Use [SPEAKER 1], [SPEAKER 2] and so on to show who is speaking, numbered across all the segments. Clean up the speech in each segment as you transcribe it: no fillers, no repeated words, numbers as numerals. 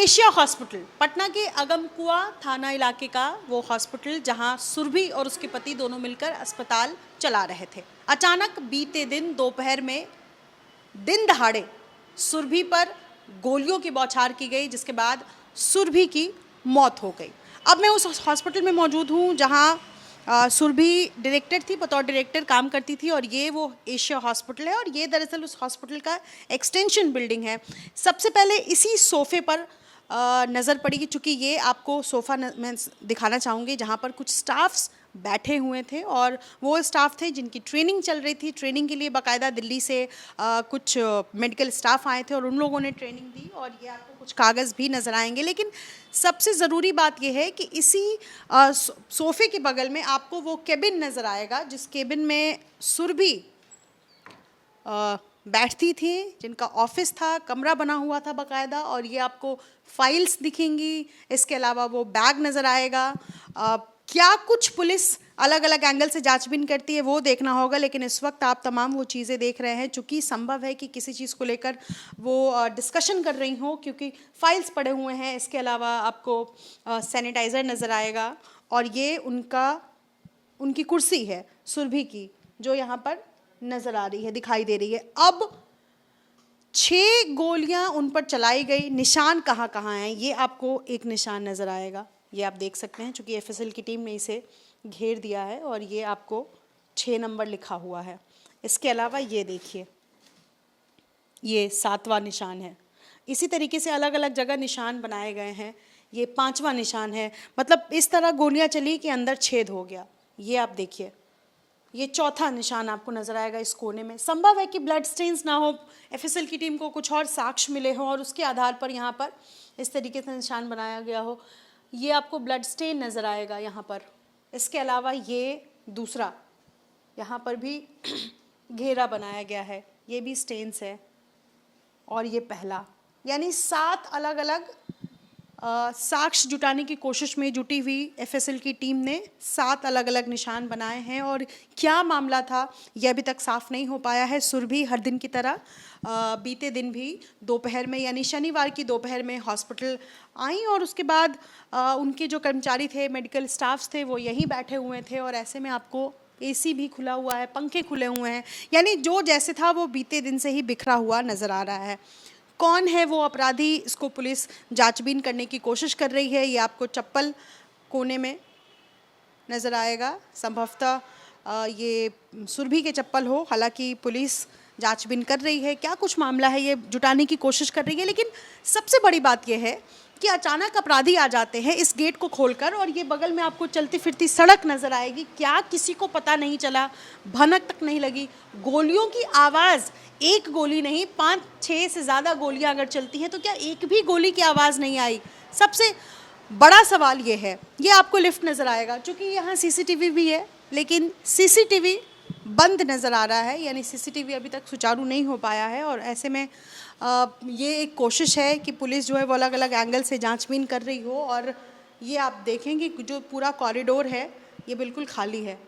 [SPEAKER 1] Asia hospital, Patna के अगमकुआ थाना इलाके का वो हॉस्पिटल जहां सुरभि और उसके पति दोनों मिलकर अस्पताल चला रहे थे। अचानक बीते दिन दोपहर में दिन दहाड़े सुरभि पर गोलियों की बौछार की गई, जिसके बाद सुरभि की मौत हो गई। अब मैं उस हॉस्पिटल में मौजूद हूँ जहाँ सुरभि डायरेक्टर थी, बतौर डायरेक्टर काम करती थी, और ये वो एशिया हॉस्पिटल है और ये दरअसल उस हॉस्पिटल का एक्सटेंशन बिल्डिंग है। सबसे पहले इसी सोफ़े पर नज़र पड़ी कि चूँकि ये आपको सोफ़ा मैं दिखाना चाहूँगी जहाँ पर कुछ स्टाफ्स बैठे हुए थे और वो स्टाफ थे जिनकी ट्रेनिंग चल रही थी। ट्रेनिंग के लिए बाकायदा दिल्ली से कुछ मेडिकल स्टाफ आए थे और उन लोगों ने ट्रेनिंग दी, और ये आपको कुछ कागज़ भी नज़र आएंगे। लेकिन सबसे ज़रूरी बात यह है कि इसी सोफ़े के बगल में आपको वो केबिन नज़र आएगा जिस केबिन में सुरभि बैठती थी, जिनका ऑफिस था, कमरा बना हुआ था बाकायदा, और ये आपको फाइल्स दिखेंगी। इसके अलावा वो बैग नज़र आएगा। क्या कुछ पुलिस अलग अलग एंगल से जांचबीन करती है वो देखना होगा, लेकिन इस वक्त आप तमाम वो चीज़ें देख रहे हैं। चूँकि संभव है कि किसी चीज़ को लेकर वो डिस्कशन कर रही हो, क्योंकि फाइल्स पड़े हुए हैं। इसके अलावा आपको सैनिटाइज़र नज़र आएगा, और ये उनकी कुर्सी है सुरभि की, जो यहाँ पर नज़र आ रही है, दिखाई दे रही है। अब 6 गोलियां उन पर चलाई गई। निशान कहाँ कहाँ हैं ये आपको एक निशान नज़र आएगा, ये आप देख सकते हैं, चूँकि एफएसएल की टीम ने इसे घेर दिया है और ये आपको 6 नंबर लिखा हुआ है। इसके अलावा ये देखिए, ये 7वां निशान है। इसी तरीके से अलग अलग जगह निशान बनाए गए हैं। ये 5वां निशान है। मतलब इस तरह गोलियां चली कि अंदर छेद हो गया। ये आप देखिए, ये 4था निशान आपको नज़र आएगा इस कोने में। संभव है कि ब्लड स्टेन्स ना हो, एफएसएल की टीम को कुछ और साक्ष्य मिले हों और उसके आधार पर यहाँ पर इस तरीके से निशान बनाया गया हो। ये आपको ब्लड स्टेन नज़र आएगा यहाँ पर। इसके अलावा ये दूसरा, यहाँ पर भी घेरा बनाया गया है, ये भी स्टेन्स है, और ये पहला। यानी 7 अलग अलग साक्ष्य जुटाने की कोशिश में जुटी हुई एफएसएल की टीम ने 7 अलग अलग निशान बनाए हैं, और क्या मामला था यह अभी तक साफ नहीं हो पाया है। सुरभि हर दिन की तरह बीते दिन भी दोपहर में, यानी शनिवार की दोपहर में हॉस्पिटल आई, और उसके बाद उनके जो कर्मचारी थे, मेडिकल स्टाफ्स थे, वो यहीं बैठे हुए थे, और ऐसे में आपको एसी भी खुला हुआ है, पंखे खुले हुए हैं। यानी जो जैसे था वो बीते दिन से ही बिखरा हुआ नज़र आ रहा है। कौन है वो अपराधी, इसको पुलिस जांचबीन करने की कोशिश कर रही है। ये आपको चप्पल कोने में नज़र आएगा, संभवतः ये सुरभि के चप्पल हो। हालांकि पुलिस जांचबीन कर रही है, क्या कुछ मामला है ये जुटाने की कोशिश कर रही है। लेकिन सबसे बड़ी बात यह है कि अचानक अपराधी आ जाते हैं इस गेट को खोलकर, और ये बगल में आपको चलती फिरती सड़क नज़र आएगी। क्या किसी को पता नहीं चला, भनक तक नहीं लगी। गोलियों की आवाज़, एक गोली नहीं, 5-6 से ज़्यादा गोलियां अगर चलती हैं तो क्या एक भी गोली की आवाज़ नहीं आई। सबसे बड़ा सवाल ये है। ये आपको लिफ्ट नज़र आएगा, चूँकि यहाँ सीसीटीवी भी है, लेकिन सीसीटीवी बंद नज़र आ रहा है, यानी सीसीटीवी अभी तक सुचारू नहीं हो पाया है। और ऐसे में ये एक कोशिश है कि पुलिस जो है वो अलग अलग एंगल से जांचबीन कर रही हो। और ये आप देखेंगे कि जो पूरा कॉरिडोर है ये बिल्कुल खाली है,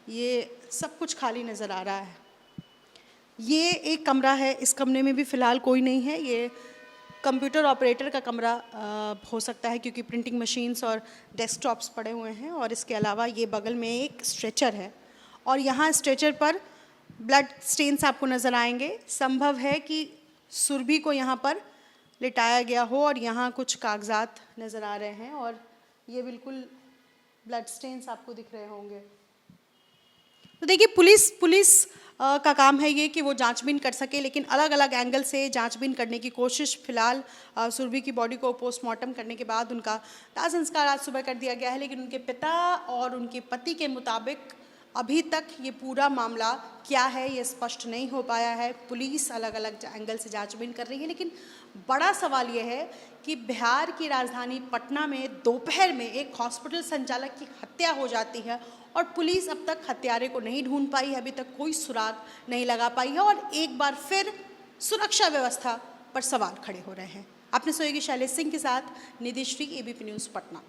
[SPEAKER 1] ये सब कुछ खाली नज़र आ रहा है। ये एक कमरा है, इस कमरे में भी फ़िलहाल कोई नहीं है। ये कंप्यूटर ऑपरेटर का कमरा हो सकता है, क्योंकि प्रिंटिंग मशीन्स और डेस्कटॉप्स पड़े हुए हैं। और इसके अलावा ये बगल में एक स्ट्रेचर है, और यहाँ स्ट्रेचर पर ब्लड स्टेन्स आपको नज़र आएंगे। संभव है कि सुरभि को यहाँ पर लिटाया गया हो, और यहाँ कुछ कागजात नज़र आ रहे हैं, और ये बिल्कुल ब्लड स्टेन्स आपको दिख रहे होंगे। तो देखिए, पुलिस का काम है ये कि वो जांचबीन कर सके, लेकिन अलग अलग एंगल से जांचबीन करने की कोशिश। फिलहाल सुरभि की बॉडी को पोस्टमार्टम करने के बाद उनका दाह संस्कार आज सुबह कर दिया गया है, लेकिन उनके पिता और उनके पति के मुताबिक अभी तक ये पूरा मामला क्या है ये स्पष्ट नहीं हो पाया है। पुलिस अलग अलग एंगल से जांचबीन कर रही है, लेकिन बड़ा सवाल ये है कि बिहार की राजधानी पटना में दोपहर में एक हॉस्पिटल संचालक की हत्या हो जाती है, और पुलिस अब तक हत्यारे को नहीं ढूंढ पाई है, अभी तक कोई सुराग नहीं लगा पाई है, और एक बार फिर सुरक्षा व्यवस्था पर सवाल खड़े हो रहे हैं। आपने सहयोगी शैलेश सिंह के साथ निधि श्री, एबीपी न्यूज़ पटना।